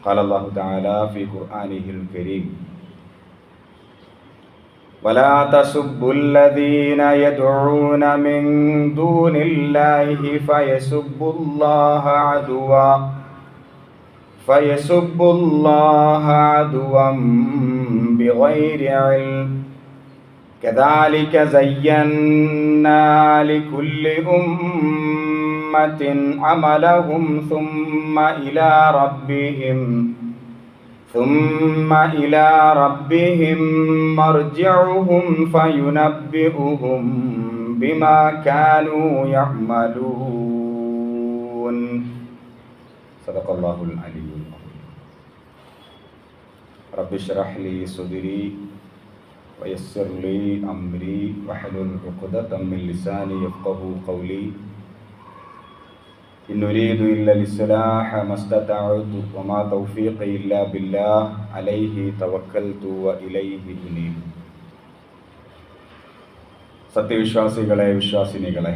قال الله تعالى في قرآنه الكريم ولا تسبوا الذين يدعون من دون الله فيسبوا الله عدوا بغير علم كذلك زينا لكل أمة عملهم ثم إلى ربهم مرجعهم فينبئهم بما كانوا يعملون صدق الله العلي العظيم رب اشرح لي صدري ويسر لي أمري واحلل عقدة من لساني يفقهوا قولي إن أريد إلا الإصلاح ما استطعت وما توفيقي إلا بالله عليه توكلت وإليه أنيب. സത്യവിശ്വാസികളെ, വിശ്വാസിനികളെ,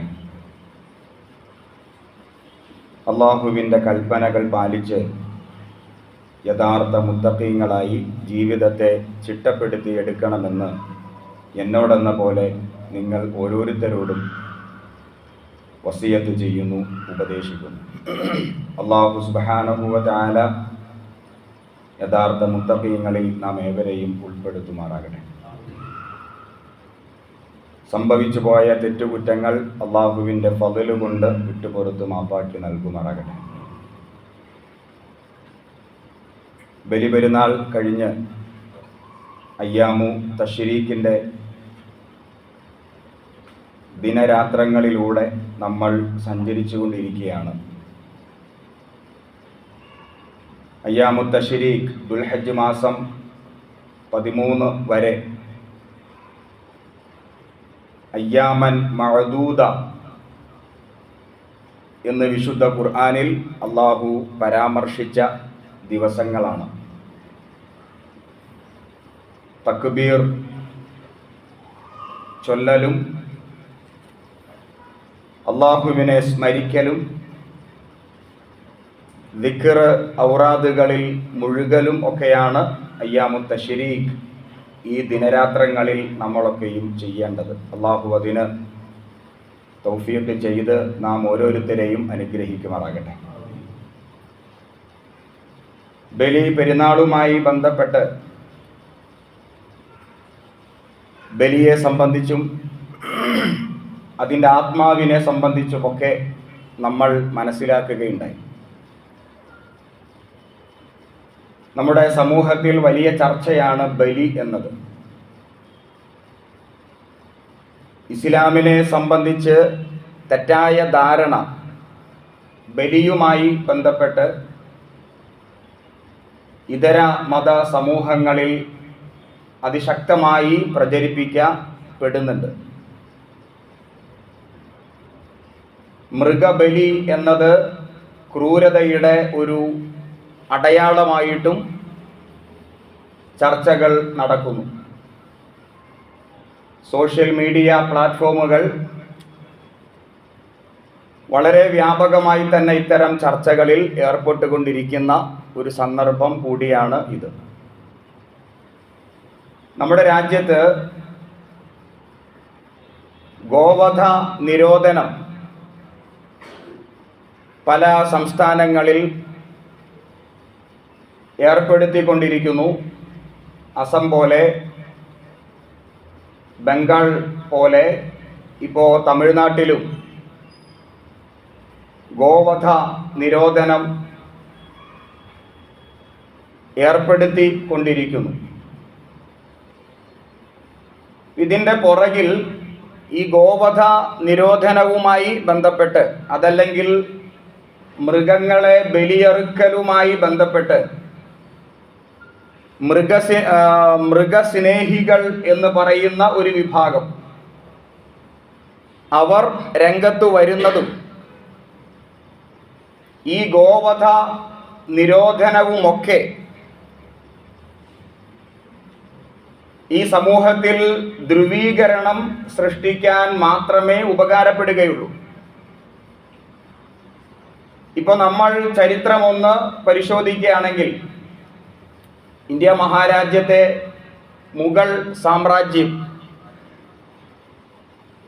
അള്ളാഹുവിൻ്റെ കൽപ്പനകൾ പാലിച്ച് യഥാർത്ഥ മുത്തഖീങ്ങളായി ജീവിതത്തെ ചിട്ടപ്പെടുത്തിയെടുക്കണമെന്ന് എന്നോടെന്ന പോലെ നിങ്ങൾ ഓരോരുത്തരോടും വസിയത്ത് ചെയ്യുന്നു, ഉപദേശിക്കുന്നു. അല്ലാഹു സുബ്ഹാനഹു വ തആല യഥാർത്ഥ മുത്തഖീങ്ങളിൽ നാം ഏവരെയും ഉൾപ്പെടുത്തുമാറാകട്ടെ. സംഭവിച്ചു പോയ തെറ്റുകുറ്റങ്ങൾ അള്ളാഹുവിൻ്റെ ഫള് കൊണ്ട് വിട്ടുപുറത്ത് മാപ്പാക്കി നൽകുമാറാകട്ടെ. ബലിപെരുന്നാൾ കഴിഞ്ഞ് അയ്യാമു തശ്രീക്കിൻ്റെ ദിനരാത്രങ്ങളിലൂടെ നമ്മൾ സഞ്ചരിച്ചു കൊണ്ടിരിക്കുകയാണ്. അയ്യാമു തശ്രീഖ് ദുൽഹജ്ജ് മാസം 13 വരെ അയ്യാമൻ മഅദൂദ എന്ന് വിശുദ്ധ ഖുർആനിൽ അള്ളാഹു പരാമർശിച്ച ദിവസങ്ങളാണ്. തക്ബീർ ചൊല്ലലും അള്ളാഹുവിനെ സ്മരിക്കലും ദിക്ർ ഔറാദുകളിൽ മുഴുകലും ഒക്കെയാണ് അയ്യാമു തശ്രീഖ് ഈ ദിനരാത്രങ്ങളിൽ നമ്മളൊക്കെയും ചെയ്യേണ്ടത്. അള്ളാഹു അതിന് തൗഫീഖ് ചെയ്ത് നാം ഓരോരുത്തരെയും അനുഗ്രഹിക്കുമാറാകട്ടെ. ബലി പെരുന്നാളുമായി ബന്ധപ്പെട്ട് ബലിയെ സംബന്ധിച്ചും അതിൻ്റെ ആത്മാവിനെ സംബന്ധിച്ചുമൊക്കെ നമ്മൾ മനസ്സിലാക്കുകയുണ്ടായി. നമ്മുടെ സമൂഹത്തിൽ വലിയ ചർച്ചയാണ് ബലി എന്നത്. ഇസ്ലാമിനെ സംബന്ധിച്ച് തെറ്റായ ധാരണ ബലിയുമായി ബന്ധപ്പെട്ട് ഇതര മത സമൂഹങ്ങളിൽ അതിശക്തമായി പ്രചരിപ്പിക്കപ്പെടുന്നുണ്ട്. മൃഗബലി എന്നത് ക്രൂരതയുടെ ഒരു അടയാളമായിട്ടും ചർച്ചകൾ നടക്കുന്നു. സോഷ്യൽ മീഡിയ പ്ലാറ്റ്ഫോമുകൾ വളരെ വ്യാപകമായി തന്നെ ഇത്തരം ചർച്ചകളിൽ ഏർപ്പെട്ടുകൊണ്ടിരിക്കുന്ന ഒരു സന്ദർഭം കൂടിയാണ് ഇത്. നമ്മുടെ രാജ്യത്ത് ഗോവധ നിരോധനം പല സംസ്ഥാനങ്ങളിൽ ഏർപ്പെടുത്തിക്കൊണ്ടിരിക്കുന്നു. അസം പോലെ, ബംഗാൾ പോലെ ഇപ്പോൾ തമിഴ്നാട്ടിലും ഗോവധ നിരോധനം ഏർപ്പെടുത്തിക്കൊണ്ടിരിക്കുന്നു. ഇതിൻ്റെ പുറകിൽ ഈ ഗോവധ നിരോധനവുമായി ബന്ധപ്പെട്ട്, അതല്ലെങ്കിൽ മൃഗങ്ങളെ ബലിയറുക്കലുമായി ബന്ധപ്പെട്ട് മൃഗസ്നേഹികൾ എന്ന് പറയുന്ന ഒരു വിഭാഗം അവർ രംഗത്ത് വരുന്നതും ഈ ഗോവധ നിരോധനവുമൊക്കെ ഈ സമൂഹത്തിൽ ധ്രുവീകരണം സൃഷ്ടിക്കാൻ മാത്രമേ ഉപകാരപ്പെടുകയുള്ളൂ. ഇപ്പോൾ നമ്മൾ ചരിത്രമൊന്ന് പരിശോധിക്കുകയാണെങ്കിൽ ഇന്ത്യ മഹാരാജ്യത്തെ മുഗൾ സാമ്രാജ്യം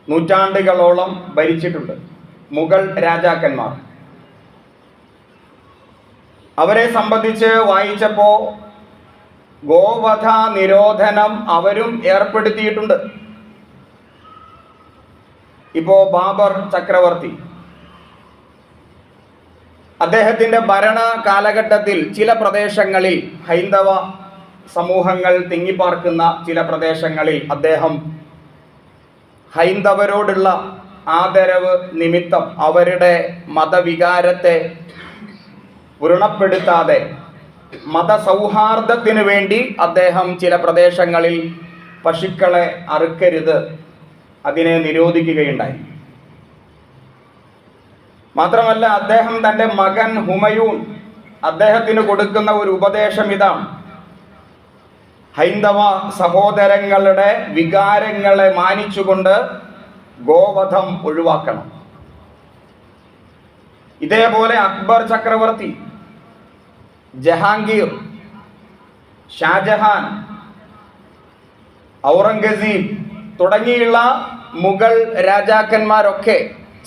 നൂറ്റാണ്ടുകളോളം ഭരിച്ചിട്ടുണ്ട്. മുഗൾ രാജാക്കന്മാർ. അവരെ സംബന്ധിച്ച് വായിച്ചപ്പോൾ ഗോവധ നിരോധനം അവരും ഏർപ്പെടുത്തിയിട്ടുണ്ട്. ഇപ്പോൾ ബാബർ ചക്രവർത്തി അദ്ദേഹത്തിൻ്റെ ഭരണ കാലഘട്ടത്തിൽ ചില പ്രദേശങ്ങളിൽ, ഹൈന്ദവ സമൂഹങ്ങൾ തിങ്ങിപ്പാർക്കുന്ന ചില പ്രദേശങ്ങളിൽ, അദ്ദേഹം ഹൈന്ദവരോടുള്ള ആദരവ് നിമിത്തം അവരുടെ മതവികാരത്തെ വ്രണപ്പെടുത്താതെ മതസൗഹാർദ്ദത്തിനു വേണ്ടി അദ്ദേഹം ചില പ്രദേശങ്ങളിൽ പശുക്കളെ അറുക്കരുത്, അതിനെ നിരോധിക്കുകയുണ്ടായി. മാത്രമല്ല, അദ്ദേഹം തൻ്റെ മകൻ ഹുമയൂൺ അദ്ദേഹത്തിന് കൊടുക്കുന്ന ഒരു ഉപദേശം ഇതാണ്: ഹൈന്ദവ സഹോദരങ്ങളുടെ വികാരങ്ങളെ മാനിച്ചുകൊണ്ട് ഗോവധം ഒഴിവാക്കണം. ഇതേപോലെ അക്ബർ ചക്രവർത്തി, ജഹാംഗീർ, ഷാജഹാൻ, ഔറംഗസീബ് തുടങ്ങിയുള്ള മുഗൾ രാജാക്കന്മാരൊക്കെ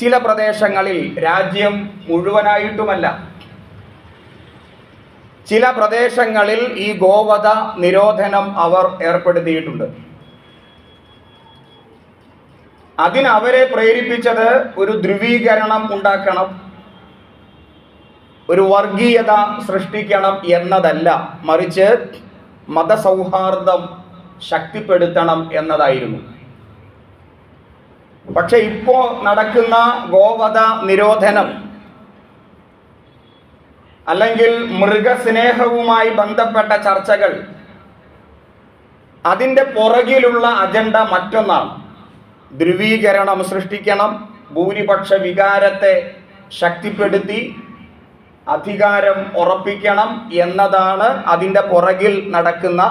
ചില പ്രദേശങ്ങളിൽ, രാജ്യം മുഴുവനായിട്ടുമല്ല, ചില പ്രദേശങ്ങളിൽ ഈ ഗോവധ നിരോധനം അവർ ഏർപ്പെടുത്തിയിട്ടുണ്ട്. അതിനവരെ പ്രേരിപ്പിച്ചത് ഒരു ധ്രുവീകരണം ഉണ്ടാക്കണം, ഒരു വർഗീയത സൃഷ്ടിക്കണം എന്നതല്ല, മറിച്ച് മതസൗഹാർദ്ദം ശക്തിപ്പെടുത്തണം എന്നതായിരുന്നു. പക്ഷെ ഇപ്പോൾ നടക്കുന്ന ഗോവധ നിരോധനം അല്ലെങ്കിൽ മൃഗസ്നേഹവുമായി ബന്ധപ്പെട്ട ചർച്ചകൾ, അതിൻ്റെ പുറകിലുള്ള അജണ്ട മറ്റൊന്നാണ്. ധ്രുവീകരണം സൃഷ്ടിക്കണം, ഭൂരിപക്ഷ വികാരത്തെ ശക്തിപ്പെടുത്തി അധികാരം ഉറപ്പിക്കണം എന്നതാണ് അതിൻ്റെ പുറകിൽ നടക്കുന്ന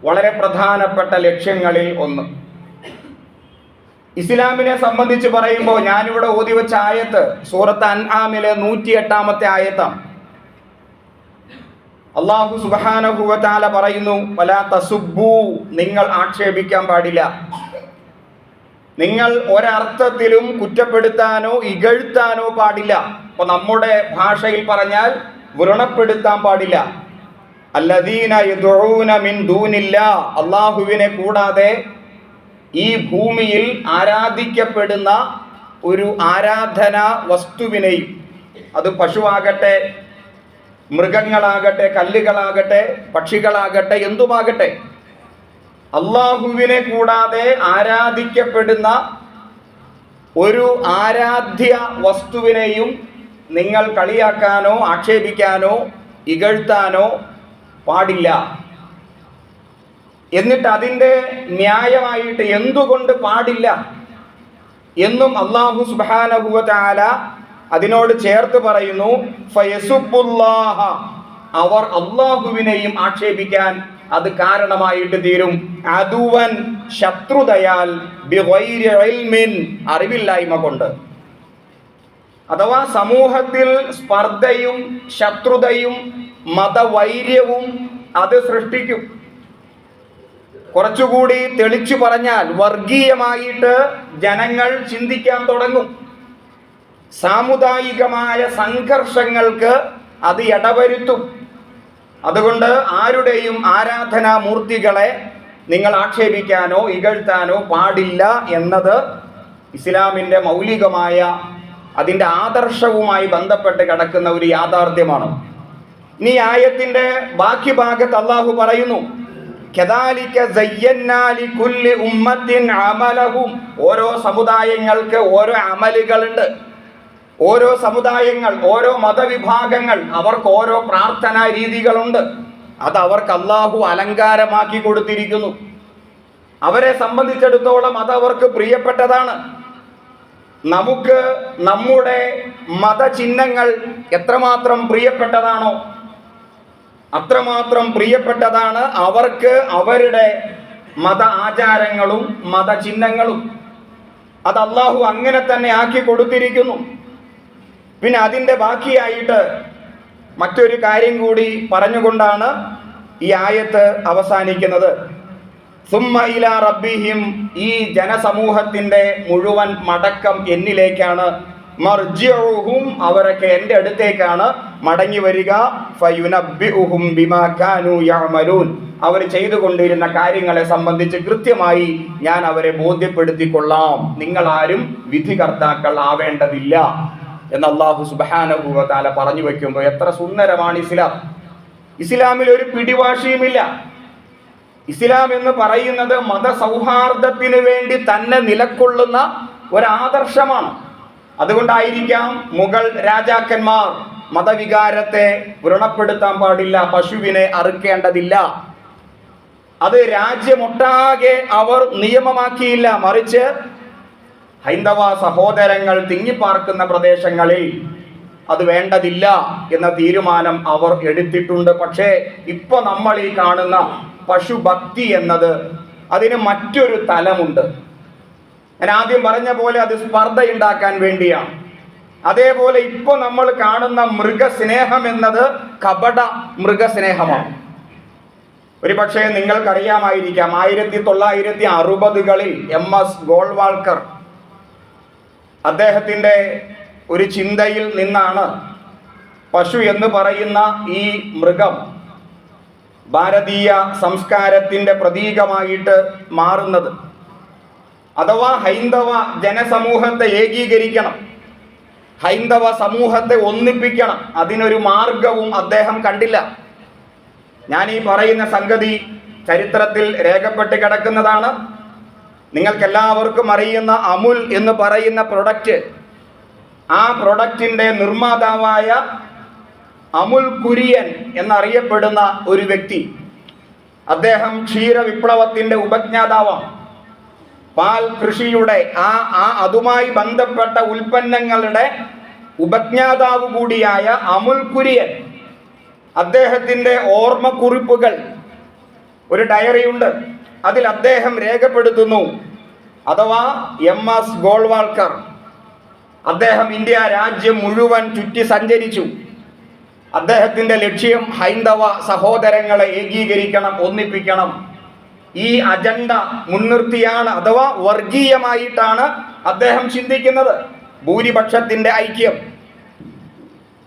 വളരെ പ്രധാനപ്പെട്ട ലക്ഷ്യങ്ങളിൽ ഒന്ന്. ഇസ്ലാമിനെ സംബന്ധിച്ച് പറയുമ്പോൾ ഞാനിവിടെ ഓതി വെച്ച ആയത്ത് സൂറത്ത് അൻആമിലെ 108-ാമത്തെ ആയത്താണ്. അല്ലാഹു സുബ്ഹാനഹു വ തആല പറയുന്നു, വലാ തസുബ്ബൂ, നിങ്ങൾ ആക്ഷേപിക്കാൻ പാടില്ല, നിങ്ങൾ ഒരർത്ഥത്തിലും കുറ്റപ്പെടുത്താനോ ഇകഴ്ത്താനോ പാടില്ല. അപ്പൊ നമ്മുടെ ഭാഷയിൽ പറഞ്ഞാൽ വ്രണപ്പെടുത്താൻ പാടില്ല. അല്ലദീന യദ്ഊന മിൻ ദൂനില്ലാ, അല്ലാഹുവിനെ കൂടാതെ ഈ ഭൂമിയിൽ ആരാധിക്കപ്പെടുന്ന ഒരു ആരാധന വസ്തുവിനെയും, അത് പശുവാകട്ടെ, മൃഗങ്ങളാകട്ടെ, കല്ലുകളാകട്ടെ, പക്ഷികളാകട്ടെ, എന്തുമാകട്ടെ, അള്ളാഹുവിനെ കൂടാതെ ആരാധിക്കപ്പെടുന്ന ഒരു ആരാധ്യ വസ്തുവിനെയും നിങ്ങൾ കളിയാക്കാനോ ആക്ഷേപിക്കാനോ ഇകഴ്ത്താനോ പാടില്ല. എന്നിട്ട് അതിൻ്റെ ന്യായമായിട്ട് എന്തുകൊണ്ട് പാടില്ല എന്നും അല്ലാഹു സുബ്ഹാനഹു വ തആല അതിനോട് ചേർത്ത് പറയുന്നു. ഫയസുബ്ബുല്ലാഹ, അവർ അല്ലാഹുവിനെയും ആക്ഷേപിക്കാൻ അത് കാരണമായിട്ട് തീരും. അദുവൻ, ശത്രുതയാൽ, ബിഗൈരി ഇൽമിൻ, അറിവില്ലായ്മ കൊണ്ട്. അഥവാ സമൂഹത്തിൽ സ്പർദ്ധയും ശത്രുതയും മതവൈര്യവും അത് സൃഷ്ടിക്കും. കുറച്ചുകൂടി തെളിച്ചു പറഞ്ഞാൽ വർഗീയമായിട്ട് ജനങ്ങൾ ചിന്തിക്കാൻ തുടങ്ങും. സാമുദായികമായ സംഘർഷങ്ങൾക്ക് അത് ഇടവരുത്തും. അതുകൊണ്ട് ആരുടെയും ആരാധനാമൂർത്തികളെ നിങ്ങൾ ആക്ഷേപിക്കാനോ ഇകഴ്ത്താനോ പാടില്ല എന്നത് ഇസ്ലാമിൻ്റെ മൗലികമായ അതിൻ്റെ ആദർശവുമായി ബന്ധപ്പെട്ട് കിടക്കുന്ന ഒരു യാഥാർത്ഥ്യമാണ്. ഇനി ആയത്തിൻ്റെ ബാക്കി ഭാഗത്ത് അല്ലാഹു പറയുന്നു, കദാലിക സയ്യന്നാ ലികുല്ലി ഉമ്മത്തിൻ അമലഹും, ഓരോ സമുദായങ്ങൾക്ക് ഓരോ അമലുകളുണ്ട്. ഓരോ സമുദായങ്ങൾ, ഓരോ മതവിഭാഗങ്ങൾ, അവർക്ക് ഓരോ പ്രാർത്ഥനാ രീതികളുണ്ട്. അത് അവർക്ക് അല്ലാഹു അലങ്കാരമാക്കി കൊടുത്തിരിക്കുന്നു. അവരെ സംബന്ധിച്ചിടത്തോളം അത് അവർക്ക് പ്രിയപ്പെട്ടതാണ്. നമുക്ക് നമ്മുടെ മതചിഹ്നങ്ങൾ എത്രമാത്രം പ്രിയപ്പെട്ടതാണോ അത്രമാത്രം പ്രിയപ്പെട്ടതാണ് അവർക്ക് അവരുടെ മത ആചാരങ്ങളും മതചിഹ്നങ്ങളും. അത് അല്ലാഹു അങ്ങനെ തന്നെ ആക്കി കൊടുത്തിരിക്കുന്നു. പിന്നെ അതിൻ്റെ ബാക്കിയായിട്ട് മറ്റൊരു കാര്യം കൂടി പറഞ്ഞുകൊണ്ടാണ് ഈ ആയത്ത് അവസാനിക്കുന്നത്. സുമ്മ ഇലാ റബ്ബിഹിം, ഈ ജനസമൂഹത്തിന്റെ മുഴുവൻ മടക്കം എന്നിലേക്കാണ്. മർജിഉഹും, അവരൊക്കെ എൻ്റെ അടുത്തേക്കാണ് മടങ്ങി വരിക. ഫയുനബ്ബിഉഹും ബിമാ കാനൂ യഅമലൂൻ, അവർ ചെയ്തുകൊണ്ടിരുന്ന കാര്യങ്ങളെ സംബന്ധിച്ച് കൃത്യമായി ഞാൻ അവരെ ബോധ്യപ്പെടുത്തിക്കൊള്ളാം. നിങ്ങളാരും വിധികർത്താക്കൾ ആവേണ്ടതില്ല എന്ന് അല്ലാഹു സുബ്ഹാനഹു വ തആല പറഞ്ഞു വെക്കുമ്പോൾ എത്ര സുന്ദരമാണ് ഇസ്ലാം. ഇസ്ലാമിൽ ഒരു പിടിവാശിയുമില്ല. ഇസ്ലാം എന്ന് പറയുന്നത് മതസൗഹാർദ്ദത്തിന് വേണ്ടി തന്നെ നിലകൊള്ളുന്ന ഒരാദർശമാണ്. അതുകൊണ്ടായിരിക്കാം മുഗൾ രാജാക്കന്മാർ മതവികാരത്തെ വ്രണപ്പെടുത്താൻ പാടില്ല, പശുവിനെ അറുക്കേണ്ടതില്ല, അത് രാജ്യമൊട്ടാകെ അവർ നിയമമാക്കിയില്ല. മറിച്ച് ഹൈന്ദവ സഹോദരങ്ങൾ തിങ്ങിപ്പാർക്കുന്ന പ്രദേശങ്ങളിൽ അത് വേണ്ടതില്ല എന്ന തീരുമാനം അവർ എടുത്തിട്ടുണ്ട്. പക്ഷേ ഇപ്പൊ നമ്മൾ ഈ കാണുന്ന പശുഭക്തി എന്നത് അതിന് മറ്റൊരു തലമുണ്ട്. ഞാൻ ആദ്യം പറഞ്ഞ പോലെ അത് സ്പർദ്ധയുണ്ടാക്കാൻ വേണ്ടിയാണ്. അതേപോലെ ഇപ്പൊ നമ്മൾ കാണുന്ന മൃഗസ്നേഹം എന്നത് കപട മൃഗസ്നേഹമാണ്. ഒരു പക്ഷേ നിങ്ങൾക്കറിയാമായിരിക്കാം, 1960കളിൽ MS ഗോൾവാൾക്കർ അദ്ദേഹത്തിൻ്റെ ഒരു ചിന്തയിൽ നിന്നാണ് പശു എന്ന് പറയുന്ന ഈ മൃഗം ഭാരതീയ സംസ്കാരത്തിൻ്റെ പ്രതീകമായിട്ട് മാറുന്നത്. അഥവാ ഹൈന്ദവ ജനസമൂഹത്തെ ഏകീകരിക്കണം, ഹൈന്ദവ സമൂഹത്തെ ഒന്നിപ്പിക്കണം, അതിനൊരു മാർഗവും അദ്ദേഹം കണ്ടില്ല. ഞാൻ ഈ പറയുന്ന സംഗതി ചരിത്രത്തിൽ രേഖപ്പെട്ട് കിടക്കുന്നതാണ്. നിങ്ങൾക്കെല്ലാവർക്കും അറിയുന്ന അമുൽ എന്ന് പറയുന്ന പ്രൊഡക്റ്റ്, ആ പ്രൊഡക്റ്റിൻ്റെ നിർമ്മാതാവായ അമുൽ കുര്യൻ എന്നറിയപ്പെടുന്ന ഒരു വ്യക്തി, അദ്ദേഹം ക്ഷീര വിപ്ലവത്തിൻ്റെ ഉപജ്ഞാതാവാണ്. പാൽ കൃഷിയുടെ അതുമായി ബന്ധപ്പെട്ട ഉൽപ്പന്നങ്ങളുടെ ഉപജ്ഞാതാവ് കൂടിയായ അമുൽ കുര്യൻ, അദ്ദേഹത്തിൻ്റെ ഓർമ്മക്കുറിപ്പുകൾ, ഒരു ഡയറിയുണ്ട്, അതിൽ അദ്ദേഹം രേഖപ്പെടുത്തുന്നു. അഥവാ MS ഗോൾവാൾക്കർ അദ്ദേഹം ഇന്ത്യ രാജ്യം മുഴുവൻ ചുറ്റി സഞ്ചരിച്ചു. അദ്ദേഹത്തിൻ്റെ ലക്ഷ്യം ഹൈന്ദവ സഹോദരങ്ങളെ ഏകീകരിക്കണം, ഒന്നിപ്പിക്കണം. ഈ അജണ്ട മുൻനിർത്തിയാണ്, അഥവാ വർഗീയമായിട്ടാണ് അദ്ദേഹം ചിന്തിക്കുന്നത്. ഭൂരിപക്ഷത്തിൻ്റെ ഐക്യം,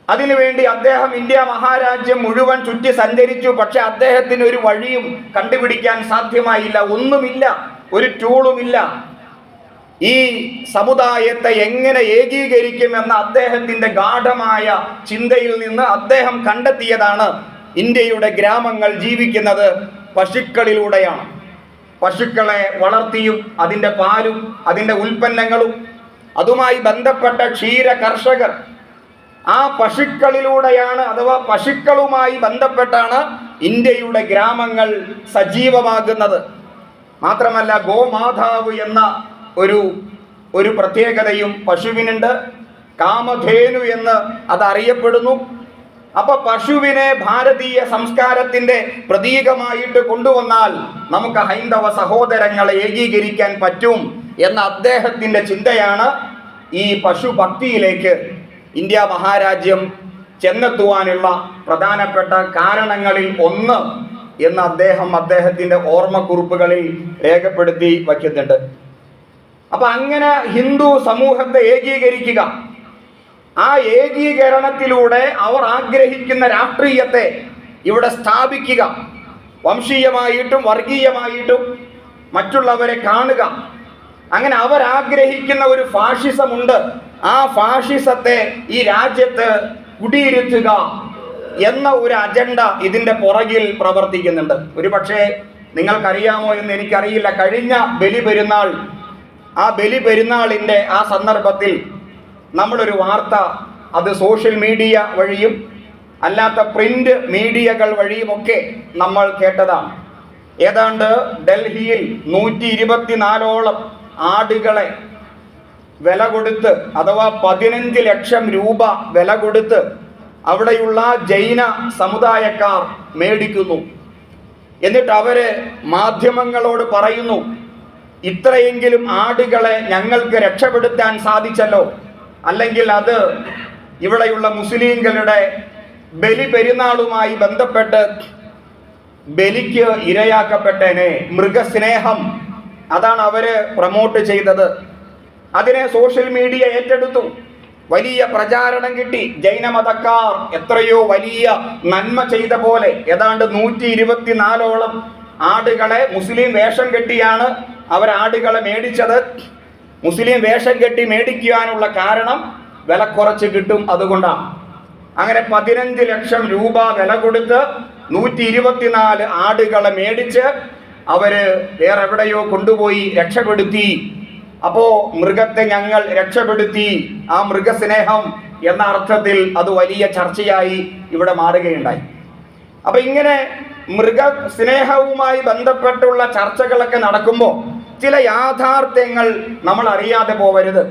അതിനുവേണ്ടി അദ്ദേഹം ഇന്ത്യ മഹാരാജ്യം മുഴുവൻ ചുറ്റി സഞ്ചരിച്ചു. പക്ഷെ അദ്ദേഹത്തിന് ഒരു വഴിയും കണ്ടുപിടിക്കാൻ സാധ്യമായില്ല. ഒന്നുമില്ല, ഒരു ടൂളുമില്ല. ഈ സമുദായത്തെ എങ്ങനെ ഏകീകരിക്കുമെന്ന അദ്ദേഹത്തിൻ്റെ ഗാഢമായ ചിന്തയിൽ നിന്ന് അദ്ദേഹം കണ്ടെത്തിയതാണ് ഇന്ത്യയുടെ ഗ്രാമങ്ങൾ ജീവിക്കുന്നത് പശുക്കളിലൂടെയാണ്. പശുക്കളെ വളർത്തിയും അതിൻ്റെ പാലും അതിൻ്റെ ഉൽപ്പന്നങ്ങളും അതുമായി ബന്ധപ്പെട്ട ക്ഷീര കർഷകർ, ആ പശുക്കളിലൂടെയാണ്, അഥവാ പശുക്കളുമായി ബന്ധപ്പെട്ടാണ് ഇന്ത്യയുടെ ഗ്രാമങ്ങൾ സജീവമാകുന്നത്. മാത്രമല്ല ഗോമാതാവ് എന്ന ഒരു പ്രത്യേകതയും പശുവിനുണ്ട്. കാമധേനു എന്ന് അത് അറിയപ്പെടുന്നു. അപ്പൊ പശുവിനെ ഭാരതീയ സംസ്കാരത്തിന്റെ പ്രതീകമായിട്ട് കൊണ്ടുവന്നാൽ നമുക്ക് ഹൈന്ദവ സഹോദരങ്ങളെ ഏകീകരിക്കാൻ പറ്റും എന്ന അദ്ദേഹത്തിന്റെ ചിന്തയാണ് ഈ പശുഭക്തിയിലേക്ക് ഇന്ത്യ മഹാരാജ്യം ചെന്നെത്തുവാനുള്ള പ്രധാനപ്പെട്ട കാരണങ്ങളിൽ ഒന്ന് എന്ന് അദ്ദേഹത്തിന്റെ ഓർമ്മക്കുറിപ്പുകളിൽ രേഖപ്പെടുത്തി വയ്ക്കുന്നുണ്ട്. അപ്പൊ അങ്ങനെ ഹിന്ദു സമൂഹത്തെ ഏകീകരിക്കുക, ആ ഏകീകരണത്തിലൂടെ അവർ ആഗ്രഹിക്കുന്ന രാഷ്ട്രീയത്തെ ഇവിടെ സ്ഥാപിക്കുക, വംശീയമായിട്ടും വർഗീയമായിട്ടും മറ്റുള്ളവരെ കാണുക. അങ്ങനെ അവരാഗ്രഹിക്കുന്ന ഒരു ഫാഷിസമുണ്ട്, ആ ഫാഷിസത്തെ ഈ രാജ്യത്ത് കുടിയിരുത്തുക എന്ന ഒരു അജണ്ട ഇതിൻ്റെ പുറകിൽ പ്രവർത്തിക്കുന്നുണ്ട്. ഒരു പക്ഷേ നിങ്ങൾക്കറിയാമോ എന്ന് എനിക്കറിയില്ല, കഴിഞ്ഞ ബലിപെരുന്നാൾ, ആ ബലിപെരുന്നാളിൻ്റെ ആ സന്ദർഭത്തിൽ നമ്മളൊരു വാർത്ത, അത് സോഷ്യൽ മീഡിയ വഴിയും അല്ലാത്ത പ്രിന്റ് മീഡിയകൾ വഴിയുമൊക്കെ നമ്മൾ കേട്ടതാണ്. ഏതാണ്ട് ഡൽഹിയിൽ 124ഓളം ആടുകളെ വില കൊടുത്ത്, അഥവാ 15 ലക്ഷം രൂപ വില കൊടുത്ത് അവിടെയുള്ള ജൈന സമുദായക്കാർ മേടിക്കുന്നു. എന്നിട്ട് അവര് മാധ്യമങ്ങളോട് പറയുന്നു, ഇത്രയെങ്കിലും ആടുകളെ ഞങ്ങൾക്ക് രക്ഷപ്പെടുത്താൻ സാധിച്ചല്ലോ, അല്ലെങ്കിൽ അത് ഇവിടെയുള്ള മുസ്ലിങ്ങളുടെ ബലി പെരുന്നാളുമായി ബന്ധപ്പെട്ട് ബലിക്ക് ഇരയാക്കപ്പെട്ടേനെ. മൃഗസ്നേഹം, അതാണ് അവര് പ്രൊമോട്ട് ചെയ്തത്. അതിനെ സോഷ്യൽ മീഡിയ ഏറ്റെടുത്തു. വലിയ പ്രചാരണം കിട്ടി. ജൈനമതക്കാർ എത്രയോ വലിയ നന്മ ചെയ്ത പോലെ ഏതാണ്ട് 124ഓളം ആടുകളെ മുസ്ലിം വേഷം കെട്ടിയാണ് അവർ ആടുകളെ മേടിച്ചത്. മുസ്ലിം വേഷം കെട്ടി മേടിക്കാനുള്ള കാരണം വില കുറച്ച് കിട്ടും, അതുകൊണ്ടാണ്. അങ്ങനെ 15 ലക്ഷം രൂപ വില കൊടുത്ത് 124 ആടുകളെ മേടിച്ച് അവര് വേറെ എവിടെയോ കൊണ്ടുപോയി രക്ഷപ്പെടുത്തി. അപ്പോ മൃഗത്തെ ഞങ്ങൾ രക്ഷപ്പെടുത്തി, ആ മൃഗസ്നേഹം എന്ന അർത്ഥത്തിൽ അത് വലിയ ചർച്ചയായി ഇവിടെ മാറുകയുണ്ടായി. അപ്പൊ ഇങ്ങനെ മൃഗസ്നേഹവുമായി ബന്ധപ്പെട്ടുള്ള ചർച്ചകളൊക്കെ നടക്കുമ്പോൾ ചില യാഥാർത്ഥ്യങ്ങൾ നമ്മൾ അറിയാതെ പോവരുത്.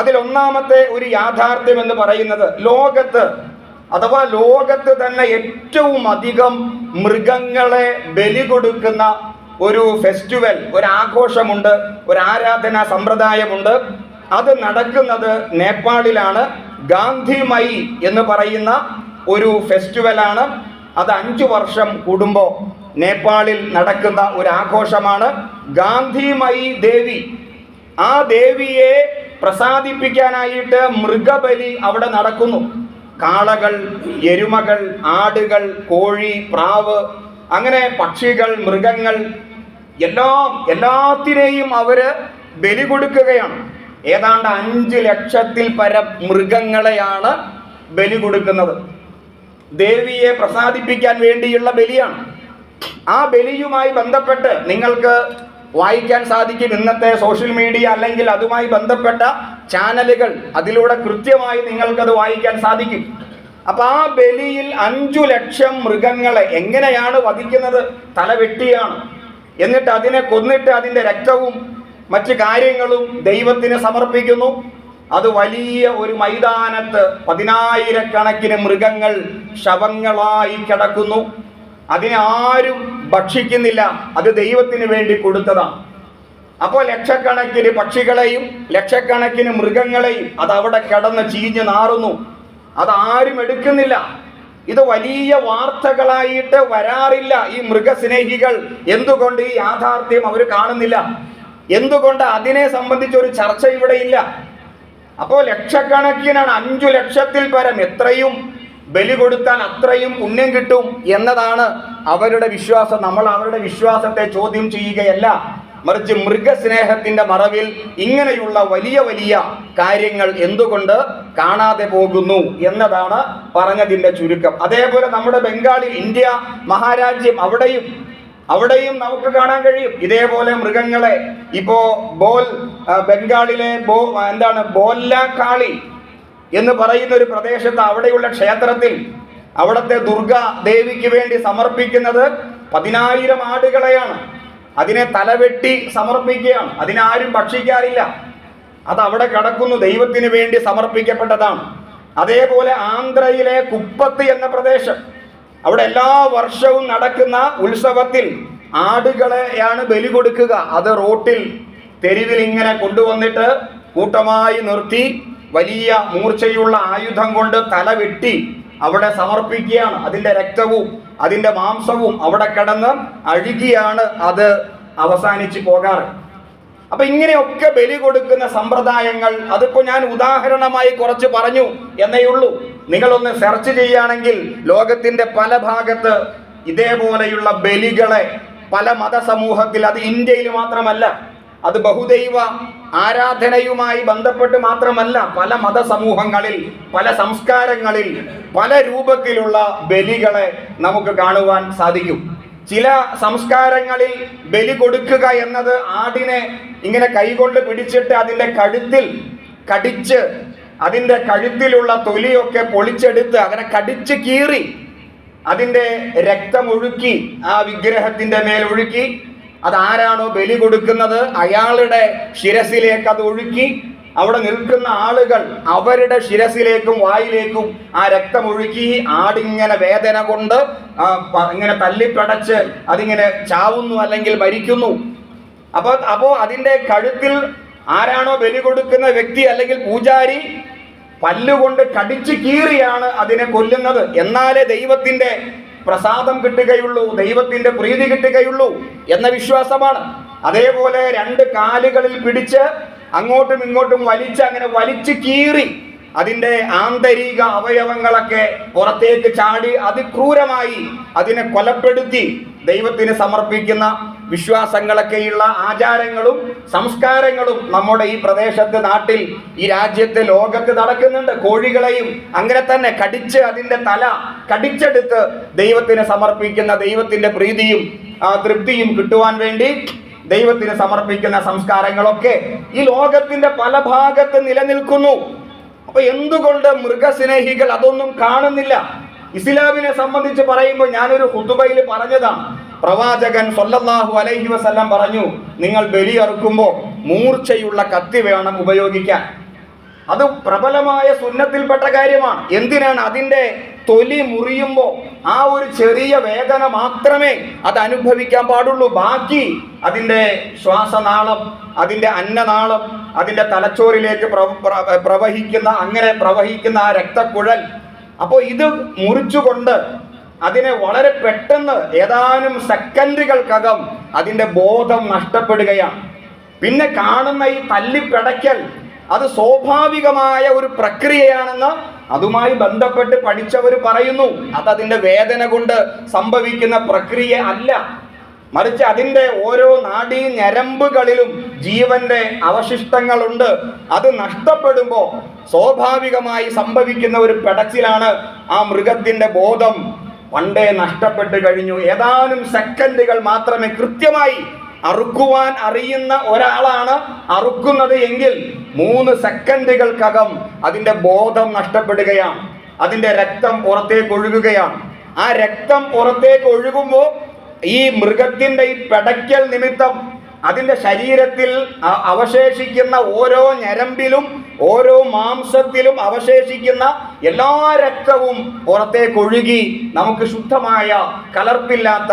അതിലൊന്നാമത്തെ ഒരു യാഥാർത്ഥ്യം എന്ന് പറയുന്നത്, ലോകത്ത് തന്നെ ഏറ്റവും അധികം മൃഗങ്ങളെ ബലി കൊടുക്കുന്ന ഒരു ഫെസ്റ്റിവൽ, ഒരു ആഘോഷമുണ്ട്, ഒരു ആരാധനാ സമ്പ്രദായമുണ്ട്. അത് നടക്കുന്നത് നേപ്പാളിലാണ്. ഗാന്ധിമയി എന്ന് പറയുന്ന ഒരു ഫെസ്റ്റിവലാണ്. അത് 5 വർഷം കൂടുമ്പോൾ നേപ്പാളിൽ നടക്കുന്ന ഒരു ആഘോഷമാണ്. ഗാന്ധിമയി ദേവി, ആ ദേവിയെ പ്രസാദിപ്പിക്കാനായിട്ട് മൃഗബലി അവിടെ നടക്കുന്നു. കാളകൾ, എരുമകൾ, ആടുകൾ, കോഴി, പ്രാവ്, അങ്ങനെ പക്ഷികൾ, മൃഗങ്ങൾ എല്ലാത്തിനെയും അവര് ബലി കൊടുക്കുകയാണ്. ഏതാണ്ട് 5 ലക്ഷത്തിൽ പരം മൃഗങ്ങളെയാണ് ബലി കൊടുക്കുന്നത്. ദേവിയെ പ്രസാദിപ്പിക്കാൻ വേണ്ടിയുള്ള ബലിയാണ്. ആ ബലിയുമായി ബന്ധപ്പെട്ട് നിങ്ങൾക്ക് വായിക്കാൻ സാധിക്കും. ഇന്നത്തെ സോഷ്യൽ മീഡിയ അല്ലെങ്കിൽ അതുമായി ബന്ധപ്പെട്ട ചാനലുകൾ, അതിലൂടെ കൃത്യമായി നിങ്ങൾക്കത് വായിക്കാൻ സാധിക്കും. അപ്പൊ ആ ബലിയിൽ 5 ലക്ഷം മൃഗങ്ങളെ എങ്ങനെയാണ് വധിക്കുന്നത്? തലവെട്ടിയാണ്. എന്നിട്ട് അതിനെ കൊന്നിട്ട് അതിൻ്റെ രക്തവും മറ്റു കാര്യങ്ങളും ദൈവത്തിന് സമർപ്പിക്കുന്നു. അത് വലിയ ഒരു മൈതാനത്ത് 10,000-കണക്കിന് മൃഗങ്ങൾ ശവങ്ങളായി കിടക്കുന്നു. അതിനെ ആരും ഭക്ഷിക്കുന്നില്ല, അത് ദൈവത്തിന് വേണ്ടി കൊടുത്തതാണ്. അപ്പോൾ ലക്ഷക്കണക്കിന് പക്ഷികളെയും ലക്ഷക്കണക്കിന് മൃഗങ്ങളെയും അത് അവിടെ കിടന്ന് ചീഞ്ഞ് നാറുന്നു. അതാരും എടുക്കുന്നില്ല. ഇത് വലിയ വാർത്തകളായിട്ട് വരാറില്ല ഈ മൃഗസ്നേഹികൾ. എന്തുകൊണ്ട് ഈ യാഥാർത്ഥ്യം അവർ കാണുന്നില്ല? എന്തുകൊണ്ട് അതിനെ സംബന്ധിച്ചൊരു ചർച്ച ഇവിടെ ഇല്ല? അപ്പോൾ ലക്ഷക്കണക്കിനാണ്, 5 ലക്ഷത്തിൽ പരം. എത്രയും ബലി കൊടുത്താൽ അത്രയും പുണ്യം കിട്ടും എന്നതാണ് അവരുടെ വിശ്വാസം. നമ്മൾ അവരുടെ വിശ്വാസത്തെ ചോദ്യം ചെയ്യുകയല്ല, മറിച്ച് മൃഗസ്നേഹത്തിന്റെ മറവിൽ ഇങ്ങനെയുള്ള വലിയ വലിയ കാര്യങ്ങൾ എന്തുകൊണ്ട് കാണാതെ പോകുന്നു എന്നതാണ് പറഞ്ഞതിന്റെ ചുരുക്കം. അതേപോലെ നമ്മുടെ ബംഗാളിൽ, ഇന്ത്യ മഹാരാജ്യം, അവിടെയും നമുക്ക് കാണാൻ കഴിയും ഇതേപോലെ മൃഗങ്ങളെ. ഇപ്പോ ബംഗാളിലെ ബോല്ല കാളി എന്ന് പറയുന്ന ഒരു പ്രദേശത്ത്, അവിടെയുള്ള ക്ഷേത്രത്തിൽ അവിടുത്തെ ദുർഗാ ദേവിക്ക് വേണ്ടി സമർപ്പിക്കുന്നത് 10,000 ആടുകളെയാണ്. അതിനെ തലവെട്ടി സമർപ്പിക്കുകയാണ്. അതിനാരും ഭക്ഷിക്കാറില്ല. അത് അവിടെ കിടക്കുന്നു, ദൈവത്തിന് വേണ്ടി സമർപ്പിക്കപ്പെട്ടതാണ്. അതേപോലെ ആന്ധ്രയിലെ കുപ്പത്ത് എന്ന പ്രദേശം, അവിടെ എല്ലാ വർഷവും നടക്കുന്ന ഉത്സവത്തിൽ ആടുകളെയാണ് ബലി കൊടുക്കുക. അത് റോട്ടിൽ, തെരുവിൽ ഇങ്ങനെ കൊണ്ടുവന്നിട്ട് കൂട്ടമായി നിർത്തി വലിയ മൂർച്ചയുള്ള ആയുധം കൊണ്ട് തലവെട്ടി അവിടെ സമർപ്പിക്കുകയാണ്. അതിൻ്റെ രക്തവും അതിൻ്റെ മാംസവും അവിടെ കിടന്ന് അഴുകിയാണ് അത് അവസാനിച്ച് പോകാറ്. അപ്പൊ ഇങ്ങനെയൊക്കെ ബലി കൊടുക്കുന്ന സമ്പ്രദായങ്ങൾ, അതിപ്പോ ഞാൻ ഉദാഹരണമായി കുറച്ച് പറഞ്ഞു എന്നേ ഉള്ളൂ. നിങ്ങളൊന്ന് സെർച്ച് ചെയ്യുകയാണെങ്കിൽ ലോകത്തിന്റെ പല ഭാഗത്ത് ഇതേപോലെയുള്ള ബലികളെ പല മതസമൂഹത്തിൽ, അത് ഇന്ത്യയിൽ മാത്രമല്ല, അത് ബഹുദൈവ ആരാധനയുമായി ബന്ധപ്പെട്ട് മാത്രമല്ല, പല മതസമൂഹങ്ങളിൽ, പല സംസ്കാരങ്ങളിൽ, പല രൂപത്തിലുള്ള ബലികളെ നമുക്ക് കാണുവാൻ സാധിക്കും. ചില സംസ്കാരങ്ങളിൽ ബലി കൊടുക്കുക എന്നത് ആടിനെ ഇങ്ങനെ കൈകൊണ്ട് പിടിച്ചിട്ട് അതിൻ്റെ കഴുത്തിൽ കടിച്ച് അതിൻ്റെ കഴുത്തിലുള്ള തൊലിയൊക്കെ പൊളിച്ചെടുത്ത് അങ്ങനെ കടിച്ച് കീറി അതിൻ്റെ രക്തമൊഴുക്കി ആ വിഗ്രഹത്തിൻ്റെ മേലൊഴുക്കി, അതാരാണോ ബലി കൊടുക്കുന്നത് അയാളുടെ ശിരസിലേക്ക് അത് ഒഴുക്കി അവിടെ നിൽക്കുന്ന ആളുകൾ അവരുടെ ശിരസിലേക്കും വായിലേക്കും ആ രക്തമൊഴുക്കി ആടിങ്ങനെ വേദന കൊണ്ട് ഇങ്ങനെ തല്ലിപ്പടച്ച് അതിങ്ങനെ ചാവുന്നു അല്ലെങ്കിൽ മരിക്കുന്നു. അപ്പോൾ അതിൻ്റെ കഴുത്തിൽ ആരാണോ ബലി കൊടുക്കുന്ന വ്യക്തി അല്ലെങ്കിൽ പൂജാരി പല്ലുകൊണ്ട് കടിച്ചു കീറിയാണ് അതിനെ കൊല്ലുന്നത്. എന്നാലേ ദൈവത്തിൻ്റെ പ്രസാദം കിട്ടുകയുള്ളൂ, ദൈവത്തിന്റെ പ്രീതി കിട്ടുകയുള്ളൂ എന്ന വിശ്വാസമാണ്. അതേപോലെ രണ്ട് കാലുകളിൽ പിടിച്ച് അങ്ങോട്ടും ഇങ്ങോട്ടും അങ്ങനെ വലിച്ചു കീറി അതിൻ്റെ ആന്തരിക അവയവങ്ങളൊക്കെ പുറത്തേക്ക് ചാടി അതിക്രൂരമായി അതിനെ കൊലപ്പെടുത്തി ദൈവത്തിന് സമർപ്പിക്കുന്ന വിശ്വാസങ്ങളൊക്കെയുള്ള ആചാരങ്ങളും സംസ്കാരങ്ങളും നമ്മുടെ ഈ പ്രദേശത്ത്, നാട്ടിൽ, ഈ രാജ്യത്ത്, ലോകത്ത് നടക്കുന്നുണ്ട്. കോഴികളെയും അങ്ങനെ തന്നെ കടിച്ച് അതിൻ്റെ തല കടിച്ചെടുത്ത് ദൈവത്തിന് സമർപ്പിക്കുന്ന, ദൈവത്തിൻ്റെ പ്രീതിയും തൃപ്തിയും കിട്ടുവാൻ വേണ്ടി ദൈവത്തിന് സമർപ്പിക്കുന്ന സംസ്കാരങ്ങളൊക്കെ ഈ ലോകത്തിന്റെ പല ഭാഗത്ത് നിലനിൽക്കുന്നു. അപ്പൊ എന്തുകൊണ്ട് മൃഗസ്നേഹികൾ അതൊന്നും കാണുന്നില്ല? ഇസ്ലാമിനെ സംബന്ധിച്ച് പറയുമ്പോൾ ഞാനൊരു ഖുതുബയിൽ പറഞ്ഞതാണ്. പ്രവാചകൻ സ്വല്ലല്ലാഹു അലൈഹി വസല്ലം പറഞ്ഞു, നിങ്ങൾ ബലി അറുക്കുമ്പോൾ മൂർച്ചയുള്ള കത്തി വേണം ഉപയോഗിക്കാൻ. അത് പ്രബലമായ സുന്നത്തിൽപ്പെട്ട കാര്യമാണ്. എന്തിനാണ്? അതിൻ്റെ തൊലി മുറിയുമ്പോൾ ആ ഒരു ചെറിയ വേദന മാത്രമേ അത് അനുഭവിക്കാൻ പാടുള്ളൂ. ബാക്കി അതിൻ്റെ ശ്വാസനാളം, അതിൻ്റെ അന്നനാളം, അതിൻ്റെ തലച്ചോറിലേക്ക് പ്രവഹിക്കുന്ന ആ രക്തക്കുഴൽ, അപ്പോൾ ഇത് മുറിച്ചുകൊണ്ട് അതിനെ വളരെ പെട്ടെന്ന് ഏതാനും സെക്കൻഡുകൾക്കകം അതിൻ്റെ ബോധം നഷ്ടപ്പെടുകയാണ്. പിന്നെ കാണുന്ന ഈ തല്ലിപ്പിടയ്ക്കൽ അത് സ്വാഭാവികമായ ഒരു പ്രക്രിയയാണെന്ന് അതുമായി ബന്ധപ്പെട്ട് പഠിച്ചവർ പറയുന്നു. അതതിൻ്റെ വേദന കൊണ്ട് സംഭവിക്കുന്ന പ്രക്രിയ അല്ല, മറിച്ച് അതിൻ്റെ ഓരോ നാഡീ ഞരമ്പുകളിലും ജീവന്റെ അവശിഷ്ടങ്ങളുണ്ട്. അത് നഷ്ടപ്പെടുമ്പോൾ സ്വാഭാവികമായി സംഭവിക്കുന്ന ഒരു പെടച്ചിലാണ്. ആ മൃഗത്തിന്റെ ബോധം പണ്ടേ നഷ്ടപ്പെട്ടു കഴിഞ്ഞു. ഏതാനും സെക്കൻഡുകൾ മാത്രമേ കൃത്യമായി അറുക്കുവാൻ അറിയുന്ന ഒരാളാണ് അറുക്കുന്നത് എങ്കിൽ 3 സെക്കൻഡുകൾക്കകം അതിൻ്റെ ബോധം നഷ്ടപ്പെടുകയാണ്. അതിൻ്റെ രക്തം പുറത്തേക്ക് ഒഴുകുകയാണ്. ആ രക്തം പുറത്തേക്ക് ഒഴുകുമ്പോൾ ഈ മൃഗത്തിൻ്റെ ഈ പെടയ്ക്കൽ നിമിത്തം അതിൻ്റെ ശരീരത്തിൽ അവശേഷിക്കുന്ന ഓരോ ഞരമ്പിലും ഓരോ മാംസത്തിലും അവശേഷിക്കുന്ന എല്ലാ രക്തവും പുറത്തേക്ക് ഒഴുകി നമുക്ക് ശുദ്ധമായ, കലർപ്പില്ലാത്ത,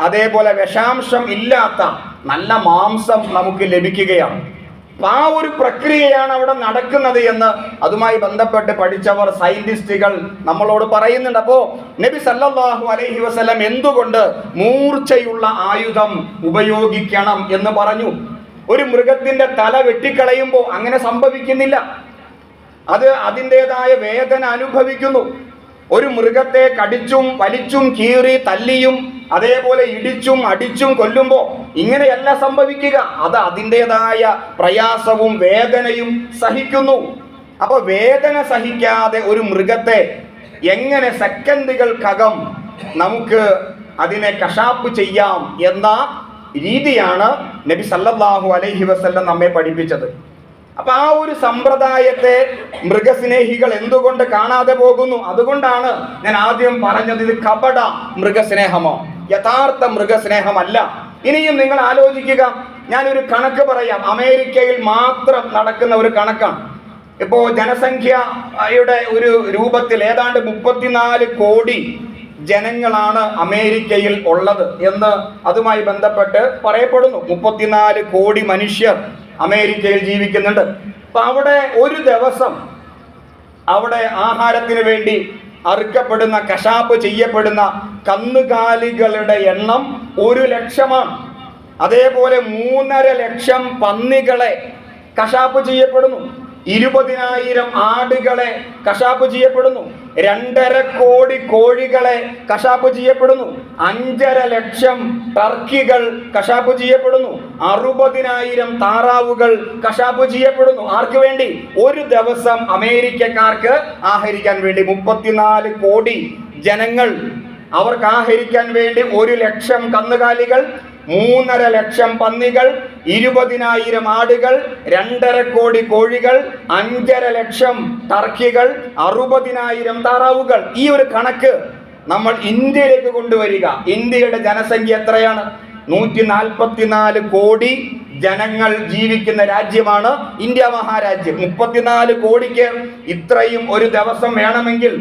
അതേപോലെ വിഷാംശം ഇല്ലാത്ത നല്ല മാംസം നമുക്ക് ലഭിക്കുകയാണ്. അപ്പം ആ ഒരു പ്രക്രിയയാണ് അവിടെ നടക്കുന്നത് എന്ന് അതുമായി ബന്ധപ്പെട്ട് പഠിച്ചവർ, സയന്റിസ്റ്റുകൾ നമ്മളോട് പറയുന്നുണ്ട്. അപ്പോൾ നബി സല്ലല്ലാഹു അലൈഹി വസല്ലം എന്തുകൊണ്ട് മൂർച്ചയുള്ള ആയുധം ഉപയോഗിക്കണം എന്ന് പറഞ്ഞു? ഒരു മൃഗത്തിന്റെ തല വെട്ടിക്കളയുമ്പോൾ അങ്ങനെ സംഭവിക്കുന്നില്ല. അത് അതിൻ്റെതായ വേദന അനുഭവിക്കുന്നു. ഒരു മൃഗത്തെ കടിച്ചും വലിച്ചും കീറി തല്ലിയും അതേപോലെ ഇടിച്ചും അടിച്ചും കൊല്ലുമ്പോൾ ഇങ്ങനെയല്ല സംഭവിക്കുക. അത് അതിൻ്റെതായ പ്രയാസവും വേദനയും സഹിക്കുന്നു. അപ്പോൾ വേദന സഹിക്കാതെ ഒരു മൃഗത്തെ എങ്ങനെ സെക്കൻഡുകൾക്കകം നമുക്ക് അതിനെ കശാപ്പ് ചെയ്യാം എന്ന രീതിയാണ് നബി സല്ലല്ലാഹു അലൈഹി വസല്ലം നമ്മെ പഠിപ്പിച്ചത്. അപ്പൊ ആ ഒരു സമ്പ്രദായത്തെ മൃഗസ്നേഹികൾ എന്തുകൊണ്ട് കാണാതെ പോകുന്നു? അതുകൊണ്ടാണ് ഞാൻ ആദ്യം പറഞ്ഞത്, ഇത് കപട മൃഗസ്നേഹമോ യഥാർത്ഥ മൃഗസ്നേഹമല്ല. ഇനിയും നിങ്ങൾ ആലോചിക്കുക. ഞാനൊരു കണക്ക് പറയാം. അമേരിക്കയിൽ മാത്രം നടക്കുന്ന ഒരു കണക്കാണ്. ഇപ്പോൾ ജനസംഖ്യയുടെ ഒരു രൂപത്തിൽ ഏതാണ്ട് 34 കോടി ജനങ്ങളാണ് അമേരിക്കയിൽ ഉള്ളത് എന്ന് അതുമായി ബന്ധപ്പെട്ട് പറയപ്പെടുന്നു. 34 കോടി മനുഷ്യർ അമേരിക്കയിൽ ജീവിക്കുന്നുണ്ട്. അപ്പൊ അവിടെ ഒരു ദിവസം അവിടെ ആഹാരത്തിന് വേണ്ടി അറുക്കപ്പെടുന്ന, കശാപ്പ് ചെയ്യപ്പെടുന്ന കന്നുകാലികളുടെ എണ്ണം 1 ലക്ഷമാണ്. അതേപോലെ 3.5 ലക്ഷം പന്നികളെ കശാപ്പ് ചെയ്യപ്പെടുന്നു. 20,000 ആടുകളെ കശാപ്പ് ചെയ്യപ്പെടുന്നു. 2.5 കോടി കോഴികളെ കശാപ്പ് ചെയ്യപ്പെടുന്നു. 5.5 ലക്ഷം ടർക്കികൾ കശാപ്പ് ചെയ്യപ്പെടുന്നു. 60,000 താറാവുകൾ കശാപ്പ് ചെയ്യപ്പെടുന്നു. ആർക്ക് വേണ്ടി? ഒരു ദിവസം അമേരിക്കക്കാർക്ക് ആഹരിക്കാൻ വേണ്ടി. 34 കോടി ജനങ്ങൾ, അവർക്ക് ആഹരിക്കാൻ വേണ്ടി 1 ലക്ഷം കന്നുകാലികൾ, 3.5 ലക്ഷം പന്നികൾ, 20,000 ആടുകൾ, 2.5 കോടി കോഴികൾ, 5.5 ലക്ഷം ടർക്കികൾ, 60,000 താറാവുകൾ. ഈ ഒരു കണക്ക് നമ്മൾ ഇന്ത്യയിലേക്ക് കൊണ്ടുവരിക. ഇന്ത്യയുടെ ജനസംഖ്യ എത്രയാണ്? 144 കോടി ജനങ്ങൾ ജീവിക്കുന്ന രാജ്യമാണ് ഇന്ത്യ മഹാരാജ്യം. 34 കോടിക്ക് ഇത്രയും ഒരു ദിവസം വേണമെങ്കിൽ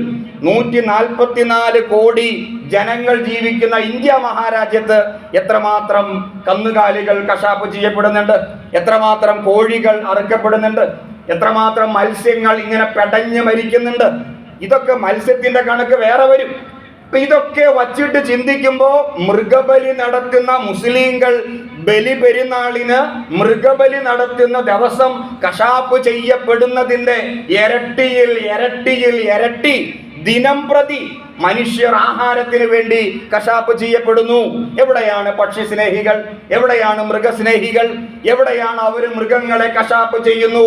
144 കോടി ജനങ്ങൾ ജീവിക്കുന്ന ഇന്ത്യ മഹാരാജ്യത്ത് എത്രമാത്രം കന്നുകാലികൾ കശാപ്പ് ചെയ്യപ്പെടുന്നുണ്ട്, എത്രമാത്രം കോഴികൾ അറുക്കപ്പെടുന്നുണ്ട്, എത്രമാത്രം മത്സ്യങ്ങൾ ഇങ്ങനെ പെടഞ്ഞ് മരിക്കുന്നുണ്ട്. ഇതൊക്കെ മത്സ്യത്തിന്റെ കണക്ക് വേറെ വരും. അപ്പൊ ഇതൊക്കെ വച്ചിട്ട് ചിന്തിക്കുമ്പോൾ മൃഗബലി നടത്തുന്ന മുസ്ലിങ്ങൾ പെരുന്നാളിന് മൃഗബലി നടത്തുന്ന ദിവസം കശാപ്പ് ചെയ്യപ്പെടുന്നതിന്റെ ഇരട്ടി ദിനം പ്രതി മനുഷ്യർ ആഹാരത്തിന് വേണ്ടി കശാപ്പ് ചെയ്യപ്പെടുന്നു. എവിടെയാണ് പക്ഷി സ്നേഹികൾ? എവിടെയാണ് മൃഗസ്നേഹികൾ? എവിടെയാണ് അവർ മൃഗങ്ങളെ കശാപ്പ് ചെയ്യുന്നു?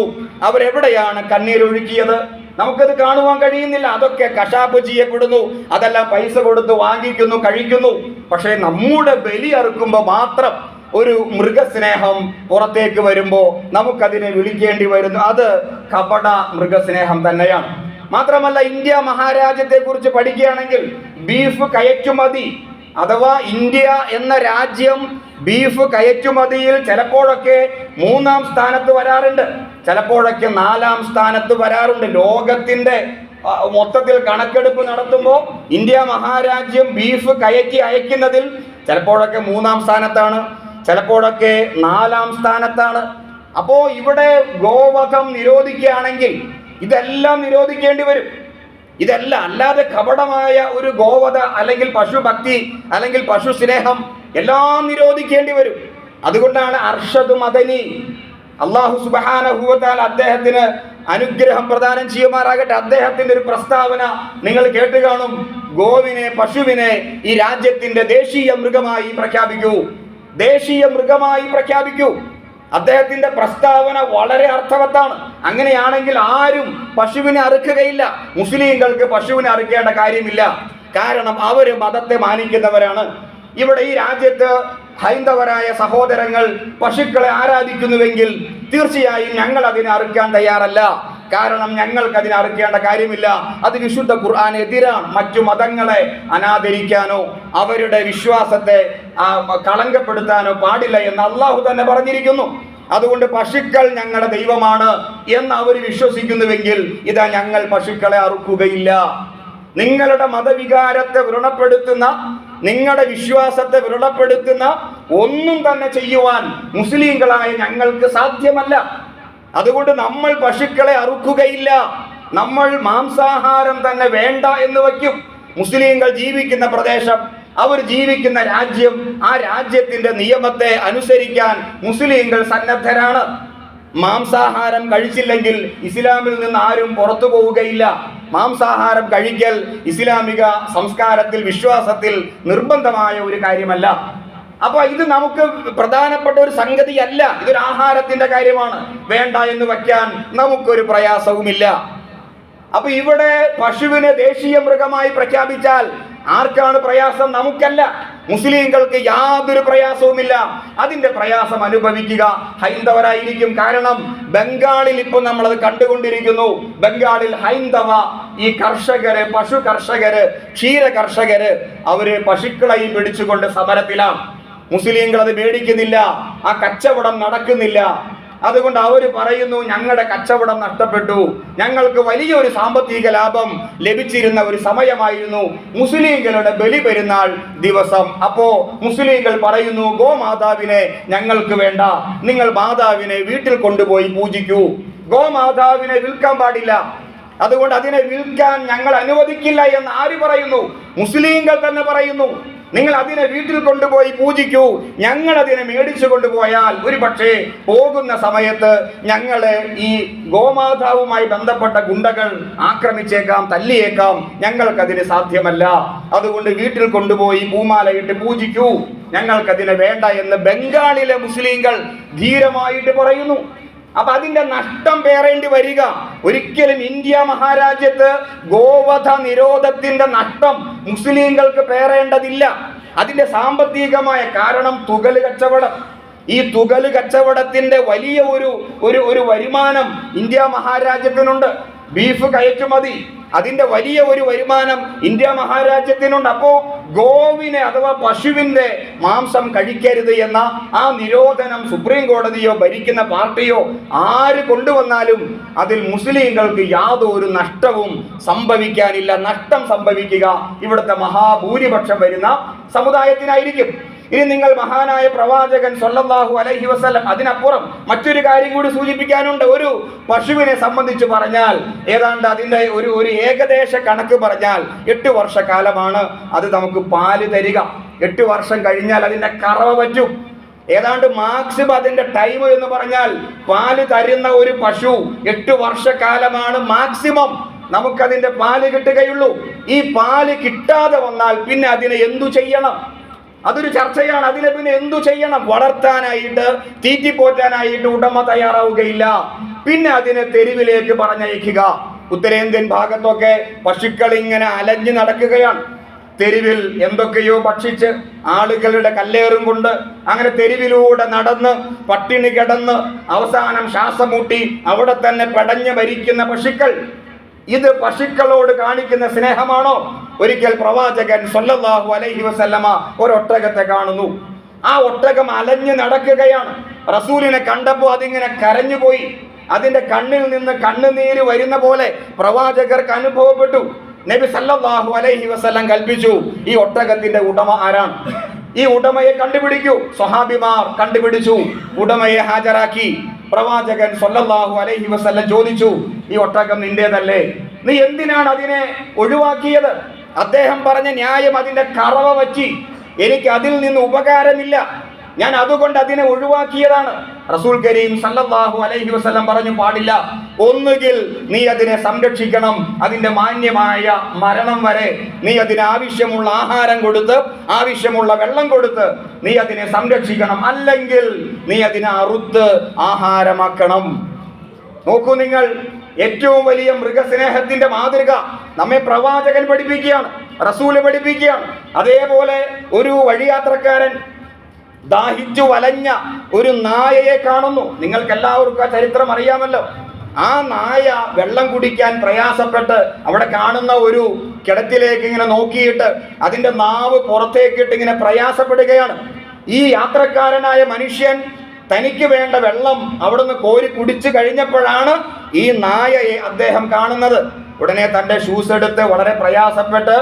അവരെവിടെയാണ് കണ്ണീരൊഴുക്കിയത്? നമുക്കത് കാണുവാൻ കഴിയുന്നില്ല. അതൊക്കെ കശാപ്പ് ചെയ്യപ്പെടുന്നു. അതെല്ലാം പൈസ കൊടുത്ത് വാങ്ങിക്കുന്നു, കഴിക്കുന്നു. പക്ഷേ നമ്മുടെ ബലി അറുക്കുമ്പോൾ മാത്രം ഒരു മൃഗസ്നേഹം പുറത്തേക്ക് വരുമ്പോൾ നമുക്കതിനെ വിളിക്കേണ്ടി വരുന്നു. അത് കപട മൃഗസ്നേഹം തന്നെയാണ്. മാത്രമല്ല, ഇന്ത്യ മഹാരാജ്യത്തെ കുറിച്ച് പഠിക്കുകയാണെങ്കിൽ ബീഫ് കയറ്റുമതി അഥവാ ഇന്ത്യ എന്ന രാജ്യം ബീഫ് കയറ്റുമതിയിൽ ചിലപ്പോഴൊക്കെ 3-ാം സ്ഥാനത്ത് വരാറുണ്ട്, ചിലപ്പോഴൊക്കെ 4-ാം സ്ഥാനത്ത് വരാറുണ്ട്. ലോകത്തിന്റെ മൊത്തത്തിൽ കണക്കെടുപ്പ് നടത്തുമ്പോൾ ഇന്ത്യ മഹാരാജ്യം ബീഫ് കയറ്റി അയക്കുന്നതിൽ ചിലപ്പോഴൊക്കെ 3-ാം സ്ഥാനത്താണ്, ചിലപ്പോഴൊക്കെ 4-ാം സ്ഥാനത്താണ്. അപ്പോ ഇവിടെ ഗോവധം നിരോധിക്കുകയാണെങ്കിൽ ഇതെല്ലാം നിരോധിക്കേണ്ടി വരും. ഇതെല്ലാം അല്ലാതെ കപടമായ ഒരു ഗോവധ അല്ലെങ്കിൽ പശുഭക്തി അല്ലെങ്കിൽ പശു സ്നേഹം എല്ലാം നിരോധിക്കേണ്ടി വരും. അതുകൊണ്ടാണ് അർഷദ് മദനി, അല്ലാഹു സുബ്ഹാനഹു വ തആല അദ്ദേഹത്തിന് അനുഗ്രഹം പ്രദാനം ചെയ്യുമാറാകട്ടെ, അദ്ദേഹത്തിന്റെ ഒരു പ്രസ്താവന നിങ്ങൾ കേട്ട് കാണും. ഗോവിനെ, പശുവിനെ ഈ രാജ്യത്തിന്റെ ദേശീയ മൃഗമായി പ്രഖ്യാപിക്കൂ, ദേശീയ മൃഗമായി പ്രഖ്യാപിക്കൂ. അദ്ദേഹത്തിന്റെ പ്രസ്താവന വളരെ അർത്ഥവത്താണ്. അങ്ങനെയാണെങ്കിൽ ആരും പശുവിനെ അറുക്കുകയില്ല. മുസ്ലിങ്ങൾക്ക് പശുവിനെ അറുക്കേണ്ട കാര്യമില്ല, കാരണം അവര് മതത്തെ മാനിക്കുന്നവരാണ്. ഇവിടെ ഈ രാജ്യത്ത് ഹൈന്ദവരായ സഹോദരങ്ങൾ പശുക്കളെ ആരാധിക്കുന്നുവെങ്കിൽ തീർച്ചയായും ഞങ്ങൾ അതിനെ അറുക്കാൻ തയ്യാറല്ല, കാരണം ഞങ്ങൾക്ക് അതിനെ അറുക്കേണ്ട കാര്യമില്ല. അത് വിശുദ്ധ ഖുർആന് എതിരാണ്. മറ്റു മതങ്ങളെ അനാദരിക്കാനോ അവരുടെ വിശ്വാസത്തെ കളങ്കപ്പെടുത്താനോ പാടില്ല എന്ന് അള്ളാഹു തന്നെ പറഞ്ഞിരിക്കുന്നു. അതുകൊണ്ട് പശുക്കൾ ഞങ്ങളുടെ ദൈവമാണ് എന്ന് അവർ വിശ്വസിക്കുന്നുവെങ്കിൽ ഇതാ ഞങ്ങൾ പശുക്കളെ അറുക്കുകയില്ല. നിങ്ങളുടെ മതവികാരത്തെ വ്രണപ്പെടുത്തുന്ന, നിങ്ങളുടെ വിശ്വാസത്തെ വ്രണപ്പെടുത്തുന്ന ഒന്നും തന്നെ ചെയ്യുവാൻ മുസ്ലിങ്ങളായ ഞങ്ങൾക്ക് സാധ്യമല്ല. അതുകൊണ്ട് നമ്മൾ പശുക്കളെ അറുക്കുകയില്ല. നമ്മൾ മാംസാഹാരം തന്നെ വേണ്ട എന്ന് വയ്ക്കും. മുസ്ലിങ്ങൾ ജീവിക്കുന്ന പ്രദേശം, അവർ ജീവിക്കുന്ന രാജ്യം, ആ രാജ്യത്തിന്റെ നിയമത്തെ അനുസരിക്കാൻ മുസ്ലിങ്ങൾ സന്നദ്ധരാണ്. മാംസാഹാരം കഴിച്ചില്ലെങ്കിൽ ഇസ്ലാമിൽ നിന്ന് ആരും പുറത്തു പോവുകയില്ല. മാംസാഹാരം കഴിക്കൽ ഇസ്ലാമിക സംസ്കാരത്തിൽ, വിശ്വാസത്തിൽ നിർബന്ധമായ ഒരു കാര്യമല്ല. അപ്പൊ ഇത് നമുക്ക് പ്രധാനപ്പെട്ട ഒരു സംഗതിയല്ല. ഇതൊരു ആഹാരത്തിന്റെ കാര്യമാണ്. വേണ്ട എന്ന് വയ്ക്കാൻ നമുക്കൊരു പ്രയാസവുമില്ല. അപ്പൊ ഇവിടെ പശുവിനെ ദേശീയ മൃഗമായി പ്രഖ്യാപിച്ചാൽ ആർക്കാണ് പ്രയാസം? നമുക്കല്ല, മുസ്ലിങ്ങൾക്ക് യാതൊരു പ്രയാസവുമില്ല. അതിന്റെ പ്രയാസം അനുഭവിക്കുക ഹൈന്ദവരായിരിക്കും. കാരണം ബംഗാളിൽ ഇപ്പോൾ നമ്മളത് കണ്ടുകൊണ്ടിരിക്കുന്നു. ബംഗാളിൽ ഹൈന്ദവ ഈ കർഷകര്, പശു കർഷകര്, ക്ഷീര കർഷകര്, അവര് പശുക്കളെയും പിടിച്ചുകൊണ്ട് സമരത്തിലാണ്. മുസ്ലിങ്ങൾ അത് മേടിക്കുന്നില്ല, ആ കച്ചവടം നടക്കുന്നില്ല. അതുകൊണ്ട് അവർ പറയുന്നു, ഞങ്ങളുടെ കച്ചവടം നഷ്ടപ്പെട്ടു, ഞങ്ങൾക്ക് വലിയൊരു സാമ്പത്തിക ലാഭം ലഭിച്ചിരുന്ന ഒരു സമയമായിരുന്നു മുസ്ലിങ്ങളുടെ ബലി പെരുന്നാൾ ദിവസം. അപ്പോ മുസ്ലിങ്ങൾ പറയുന്നു, ഗോമാതാവിനെ ഞങ്ങൾക്ക് വേണ്ട, നിങ്ങൾ മാതാവിനെ വീട്ടിൽ കൊണ്ടുപോയി പൂജിക്കൂ, ഗോമാതാവിനെ വിൽക്കാൻ പാടില്ല, അതുകൊണ്ട് അതിനെ വിൽക്കാൻ ഞങ്ങൾ അനുവദിക്കില്ല എന്ന് ആര് പറയുന്നു? മുസ്ലിങ്ങൾ തന്നെ പറയുന്നു. നിങ്ങൾ അതിനെ വീട്ടിൽ കൊണ്ടുപോയി പൂജിക്കൂ, ഞങ്ങൾ അതിനെ മേടിച്ചു കൊണ്ടുപോയാൽ ഒരു പക്ഷേ പോകുന്ന സമയത്ത് ഞങ്ങളെ ഈ ഗോമാതാവുമായി ബന്ധപ്പെട്ട ഗുണ്ടകൾ ആക്രമിച്ചേക്കാം, തല്ലിയേക്കാം, ഞങ്ങൾക്കതിന് സാധ്യമല്ല, അതുകൊണ്ട് വീട്ടിൽ കൊണ്ടുപോയി പൂമാലയിട്ട് പൂജിക്കൂ, ഞങ്ങൾക്കതിനെ വേണ്ട എന്ന് ബംഗാളിലെ മുസ്ലിങ്ങൾ ധീരമായിട്ട് പറയുന്നു. അപ്പൊ അതിന്റെ നഷ്ടം പേറേണ്ടി വരിക. ഒരിക്കലും ഇന്ത്യ മഹാരാജ്യത്ത് ഗോവധ നിരോധത്തിന്റെ നഷ്ടം മുസ്ലിങ്ങൾക്ക് പേറേണ്ടതില്ല. അതിന്റെ സാമ്പത്തികമായ കാരണം തുകല് കച്ചവടം. ഈ തുകല് കച്ചവടത്തിന്റെ വലിയ ഒരു വരുമാനം ഇന്ത്യ മഹാരാജ്യത്തിനുണ്ട്. ബീഫ് കയറ്റുമതി, അതിന്റെ വലിയ ഒരു വരുമാനം ഇന്ത്യ മഹാരാജ്യത്തിനുണ്ട്. അപ്പോ ഗോവിനെ അഥവാ പശുവിന്റെ മാംസം കഴിക്കരുത് എന്ന ആ നിരോധനം സുപ്രീം കോടതിയോ ഭരിക്കുന്ന പാർട്ടിയോ ആര് കൊണ്ടുവന്നാലും അതിൽ മുസ്ലിങ്ങൾക്ക് യാതൊരു നഷ്ടവും സംഭവിക്കാനില്ല. നഷ്ടം സംഭവിക്കുക ഇവിടുത്തെ മഹാഭൂരിപക്ഷം വരുന്ന സമുദായത്തിനായിരിക്കും. ഇനി നിങ്ങൾ മഹാനായ പ്രവാചകൻ സ്വല്ലല്ലാഹു അലൈഹി വസല്ലം, അതിനപ്പുറം മറ്റൊരു കാര്യം കൂടി സൂചിപ്പിക്കാനുണ്ട്. ഒരു പശുവിനെ സംബന്ധിച്ച് പറഞ്ഞാൽ ഏതാണ്ട് അതിൻ്റെ ഒരു ഏകദേശ കണക്ക് പറഞ്ഞാൽ 8 വർഷക്കാലമാണ് അത് നമുക്ക് പാല് തരിക. 8 വർഷം കഴിഞ്ഞാൽ അതിൻ്റെ കറവ പറ്റും. ഏതാണ്ട് മാക്സിമം അതിൻ്റെ ടൈം എന്ന് പറഞ്ഞാൽ പാല് തരുന്ന ഒരു പശു 8 വർഷക്കാലമാണ് മാക്സിമം നമുക്കതിൻ്റെ പാല് കിട്ടുകയുള്ളൂ. ഈ പാല് കിട്ടാതെ വന്നാൽ പിന്നെ അതിനെ എന്തു ചെയ്യണം? അതൊരു ചർച്ചയാണ്. അതിനെ പിന്നെ എന്തു ചെയ്യണം? വളർത്താനായിട്ട്, തീറ്റിപ്പോറ്റാനായിട്ട് ഉടമ തയ്യാറാവുകയില്ല. പിന്നെ അതിനെ തെരുവിലേക്ക് പറഞ്ഞയക്കുക. ഉത്തരേന്ത്യൻ ഭാഗത്തൊക്കെ പശുക്കൾ ഇങ്ങനെ അലഞ്ഞു നടക്കുകയാണ്. തെരുവിൽ എന്തൊക്കെയോ ഭക്ഷിച്ച് ആളുകളുടെ കല്ലേറും കൊണ്ട് അങ്ങനെ തെരുവിലൂടെ നടന്ന് പട്ടിണി കിടന്ന് അവസാനം ശ്വാസം മുട്ടി അവിടെ തന്നെ പെടഞ്ഞു മരിക്കുന്ന പശുക്കൾ. ഇത് പശുക്കളോട് കാണിക്കുന്ന സ്നേഹമാണോ? ഒരിക്കൽ പ്രവാചകൻ സ്വല്ലല്ലാഹു അലൈഹി വസല്ലമ ഒരൊട്ടകത്തെ കാണുന്നു. ആ ഒട്ടകം അലഞ്ഞു നടക്കുകയാണ്. റസൂലിനെ കണ്ടപ്പോൾ അതിങ്ങനെ കരഞ്ഞുപോയി. അതിന്റെ കണ്ണിൽ നിന്ന് കണ്ണുനീര് വരുന്ന പോലെ പ്രവാചകർക്ക് അനുഭവപ്പെട്ടു. നബി സല്ലല്ലാഹു അലൈഹി വസല്ലം കൽപ്പിച്ചു, ഈ ഒട്ടകത്തിന്റെ ഉടമ ആരാണ്? ഈ ഉടമയെ കണ്ടുപിടിക്കൂ. സ്വഹാബിമാർ കണ്ടുപിടിച്ചു, ഉടമയെ ഹാജരാക്കി. പ്രവാചകൻ സ്വല്ലല്ലാഹു അലൈഹി വസല്ലം ചോദിച്ചു, ഈ ഒട്ടകം നിന്റേതല്ലേ? നീ എന്തിനാണ് അതിനെ ഒഴിവാക്കിയത്? അദ്ദേഹം പറഞ്ഞ ന്യായം, അതിന്റെ കറവ വറ്റി, എനിക്ക് അതിൽ നിന്ന് ഉപകാരമില്ല, ഞാൻ അതുകൊണ്ട് അതിനെ ഒഴിവാക്കിയതാണ്. റസൂൽ കരീം സല്ലല്ലാഹു അലൈഹി വസല്ലം പറഞ്ഞു, പാടില്ല. ഒന്നുകിൽ നീ അതിനെ സംരക്ഷിക്കണം, അതിന്റെ മാന്യമായ മരണം വരെ നീ അതിന് ആവശ്യമുള്ള ആഹാരം കൊടുത്ത്, ആവശ്യമുള്ള വെള്ളം കൊടുത്ത് നീ അതിനെ സംരക്ഷിക്കണം, അല്ലെങ്കിൽ നീ അതിനെ അറുത്ത് ആഹാരമാക്കണം. നോക്കൂ നിങ്ങൾ, ഏറ്റവും വലിയ മൃഗസ്നേഹത്തിന്റെ മാതൃക നമ്മെ പ്രവാചകൻ പഠിപ്പിക്കുകയാണ്, റസൂല് പഠിപ്പിക്കുകയാണ്. അതേപോലെ ഒരു വഴിയാത്രക്കാരൻ ദാഹിച്ചു വലഞ്ഞ ഒരു നായയെ കാണുന്നു. നിങ്ങൾക്ക് എല്ലാവർക്കും ആ ചരിത്രം അറിയാമല്ലോ. ആ നായ വെള്ളം കുടിക്കാൻ പ്രയാസപ്പെട്ട് അവിടെ കാണുന്ന ഒരു കിടത്തിലേക്ക് ഇങ്ങനെ നോക്കിയിട്ട് അതിന്റെ നാവ് പുറത്തേക്കിട്ട് ഇങ്ങനെ പ്രയാസപ്പെടുകയാണ്. ഈ യാത്രക്കാരനായ മനുഷ്യൻ തനിക്ക് വേണ്ട വെള്ളം അവിടുന്ന് കോരി കുടിച്ചു കഴിഞ്ഞപ്പോഴാണ് ഈ നായയെ അദ്ദേഹം കാണുന്നത്. ഉടനെ തന്റെ ഷൂസ് എടുത്ത് വളരെ പ്രയാസപ്പെട്ട്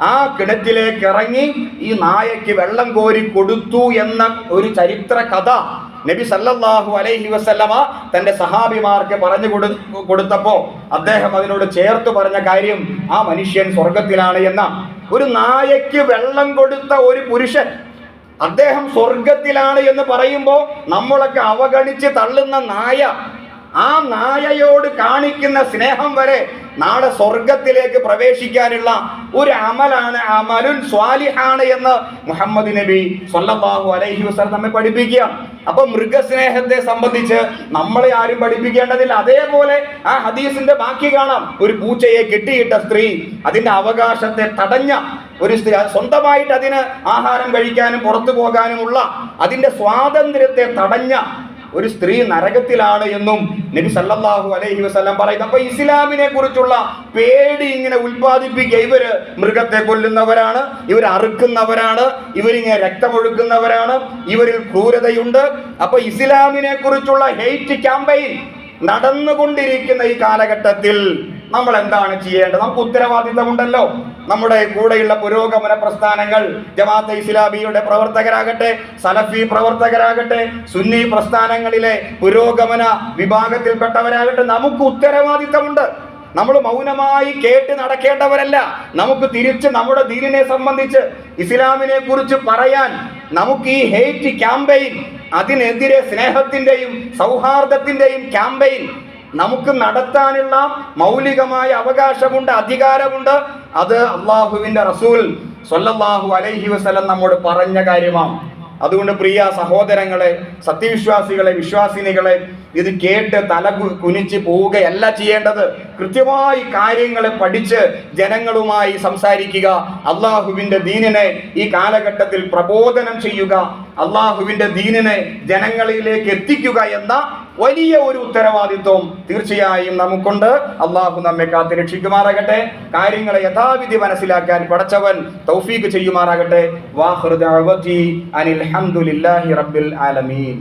ആ കിണറ്റിലേക്ക് ഇറങ്ങി ഈ നായയ്ക്ക് വെള്ളം കോരി കൊടുത്തു എന്ന ഒരു ചരിത്ര കഥ നബി സല്ലല്ലാഹു അലൈഹി വസല്ലമ തന്റെ സഹാബിമാർക്ക് പറഞ്ഞു കൊടുത്തപ്പോ അദ്ദേഹം അതിനോട് ചേർത്ത് പറഞ്ഞ കാര്യം, ആ മനുഷ്യൻ സ്വർഗത്തിലാണ് എന്ന. ഒരു നായയ്ക്ക് വെള്ളം കൊടുത്ത ഒരു പുരുഷൻ അദ്ദേഹം സ്വർഗത്തിലാണ് എന്ന് പറയുമ്പോൾ നമ്മളൊക്കെ അവഗണിച്ച് തള്ളുന്ന നായ, ആ നായയോട് കാണിക്കുന്ന സ്നേഹം വരെ നാളെ സ്വർഗത്തിലേക്ക് പ്രവേശിക്കാനുള്ള ഒരു അമലാണ്, അമലുൻ സ്വാലിഹാണ് എന്ന് മുഹമ്മദ് നബി സ്വല്ലല്ലാഹു അലൈഹി വസല്ലം നമ്മെ പഠിപ്പിക്കുകയാണ്. അപ്പൊ മൃഗസ്നേഹത്തെ സംബന്ധിച്ച് നമ്മളെ ആരും പഠിപ്പിക്കേണ്ടതില്ല. അതേപോലെ ആ ഹദീസിന്റെ ബാക്കി കാണാം. ഒരു പൂച്ചയെ കെട്ടിയിട്ട സ്ത്രീ അതിന്റെ അവകാശത്തെ തടഞ്ഞ ഒരു സ്ത്രീ, സ്വന്തമായിട്ട് അതിന് ആഹാരം കഴിക്കാനും പുറത്തു പോകാനുമുള്ള അതിന്റെ സ്വാതന്ത്ര്യത്തെ തടഞ്ഞ ഒരു സ്ത്രീ നരകത്തിലാണ് എന്നും നബി സല്ലല്ലാഹു അലൈഹി വസല്ലം പറയുന്നു. അപ്പൊ ഇസ്ലാമിനെ കുറിച്ചുള്ള പേടി ഇങ്ങനെ ഉൽപ്പാദിപ്പിക്കുക. ഇവര് മൃഗത്തെ കൊല്ലുന്നവരാണ്, ഇവർ അറുക്കുന്നവരാണ്, ഇവരിങ്ങനെ രക്തമൊഴുക്കുന്നവരാണ്, ഇവരിൽ ക്രൂരതയുണ്ട്. അപ്പൊ ഇസ്ലാമിനെ കുറിച്ചുള്ള ഹെയ്റ്റ് ക്യാമ്പയിൻ നടന്നുകൊണ്ടിരിക്കുന്ന ഈ കാലഘട്ടത്തിൽ നമ്മൾ എന്താണ് ചെയ്യേണ്ടത്? നമുക്ക് ഉത്തരവാദിത്തമുണ്ടല്ലോ. നമ്മുടെ കൂടെയുള്ള പുരോഗമന പ്രസ്ഥാനങ്ങൾ, ജമാഅത്തെ ഇസ്ലാമിയുടെ പ്രവർത്തകരാകട്ടെ, സലഫി പ്രവർത്തകരാകട്ടെ, സുന്നി പ്രസ്ഥാനങ്ങളിലെ പുരോഗമന വിഭാഗത്തിൽപ്പെട്ടവരാകട്ടെ, നമുക്ക് ഉത്തരവാദിത്തമുണ്ട്. നമ്മൾ മൗനമായി കേട്ട് നടക്കേണ്ടവരല്ല. നമുക്ക് തിരിച്ച് നമ്മുടെ ദീനിനെ സംബന്ധിച്ച്, ഇസ്ലാമിനെ കുറിച്ച് പറയാൻ നമുക്ക് ഈ ഹെയ്റ്റ് ക്യാമ്പയിൻ, അതിനെതിരെ സ്നേഹത്തിന്റെയും സൗഹാർദ്ദത്തിന്റെയും ക്യാമ്പയിൻ നമുക്ക് നടത്താനുള്ള മൗലികമായ അവകാശമുണ്ട്, അധികാരമുണ്ട്. അത് അള്ളാഹുവിന്റെ റസൂൽ സ്വല്ലല്ലാഹു അലൈഹി വസല്ലം നമ്മോട് പറഞ്ഞ കാര്യമാണ്. അതുകൊണ്ട് പ്രിയ സഹോദരങ്ങളെ, സത്യവിശ്വാസികളെ, വിശ്വാസിനികളെ, ഇത് കേട്ട് തല കുനിച്ച് പോവുകയല്ല ചെയ്യേണ്ടത്. കൃത്യമായി കാര്യങ്ങളെ പഠിച്ച് ജനങ്ങളുമായി സംസാരിക്കുക, അള്ളാഹുവിന്റെ ദീനിനെ ഈ കാലഘട്ടത്തിൽ പ്രബോധനം ചെയ്യുക, അള്ളാഹുവിന്റെ ദീനിനെ ജനങ്ങളിലേക്ക് എത്തിക്കുക എന്ന വലിയ ഒരു ഉത്തരവാദിത്വം തീർച്ചയായും നമുക്കുണ്ട്. അള്ളാഹു നമ്മെ കാത്ത് രക്ഷിക്കുമാറാകട്ടെ. കാര്യങ്ങളെ യഥാവിധി മനസ്സിലാക്കാൻ പടച്ചവൻ തൗഫീഖ് ചെയ്യുമാറാകട്ടെ. വാഖിറു ദഅവതി അനിൽ ഹംദുലില്ലാഹി റബ്ബിൽ ആലമീൻ.